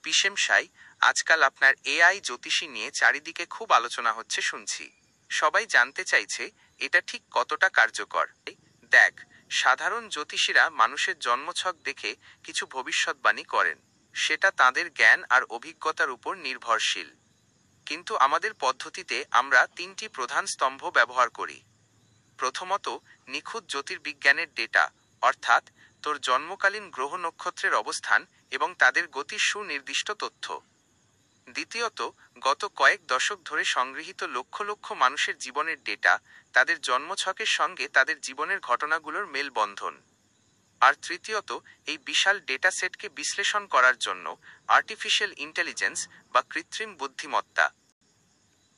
পিসেম সাই, আজকাল আপনার এআই জ্যোতিষী নিয়ে চারিদিকে খুব আলোচনা হচ্ছে শুনছি। সবাই জানতে চাইছে এটা ঠিক কতটা কার্যকর। দেখ, সাধারণ জ্যোতিষীরা মানুষের জন্মছক দেখে কিছু ভবিষ্যৎবাণী করেন। সেটা তাদের জ্ঞান আর অভিজ্ঞতার উপর নির্ভরশীল। কিন্তু আমাদের পদ্ধতিতে আমরা তিনটি প্রধান স্তম্ভ ব্যবহার করি। প্রথমত, নিখুঁত জ্যোতির্বিজ্ঞানের ডেটা, অর্থাৎ তোর জন্মকালীন গ্রহ নক্ষত্রের অবস্থান এবং তাদের গতির সুনির্দিষ্ট তথ্য। দ্বিতীয়ত, গত কয়েক দশক ধরে সংগৃহীত লক্ষ লক্ষ মানুষের জীবনের ডেটা, তাদের জন্মছকের সঙ্গে তাদের জীবনের ঘটনাগুলোর মেলবন্ধন। আর তৃতীয়ত, এই বিশাল ডেটা সেটকে বিশ্লেষণ করার জন্য আর্টিফিশিয়াল ইন্টেলিজেন্স বা কৃত্রিম বুদ্ধিমত্তা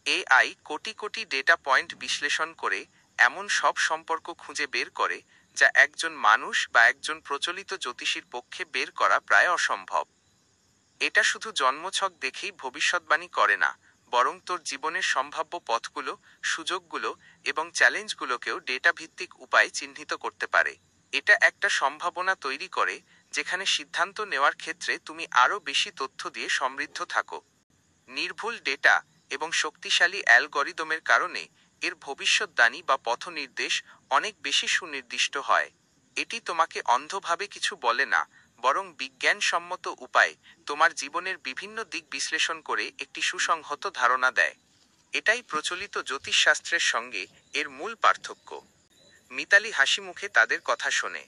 AI crore crore data point বিশ্লেষণ করে এমন সব সম্পর্ক খুঁজে বের করে যা একজন মানুষ বা একজন প্রচলিত জ্যোতিষীর পক্ষে বের করা প্রায় অসম্ভব। এটা শুধু জন্মছক দেখেই ভবিষ্যৎবাণী করে না, বরং তোর জীবনের সম্ভাব্য পথগুলো, সুযোগগুলো এবং চ্যালেঞ্জগুলোকেও ডেটা ভিত্তিক উপায়ে চিহ্নিত করতে পারে। এটা একটা সম্ভাবনা তৈরি করে যেখানে সিদ্ধান্ত নেওয়ার ক্ষেত্রে তুমি আরও বেশি তথ্য দিয়ে সমৃদ্ধ থাকো। নির্ভুল ডেটা এবং শক্তিশালী অ্যালগরিদমের কারণে এর ভবিষ্যদ্বাণী বা পথনির্দেশ অনেক বেশি সুনির্দিষ্ট হয়। এটি তোমাকে অন্ধভাবে কিছু বলে না, বরং বিজ্ঞানসম্মত উপায়ে তোমার জীবনের বিভিন্ন দিক বিশ্লেষণ করে একটি সুসংহত ধারণা দেয়। এটাই প্রচলিত জ্যোতিষশাস্ত্রের সঙ্গে এর মূল পার্থক্য। মিতালি হাসিমুখে তাদের কথা শোনে।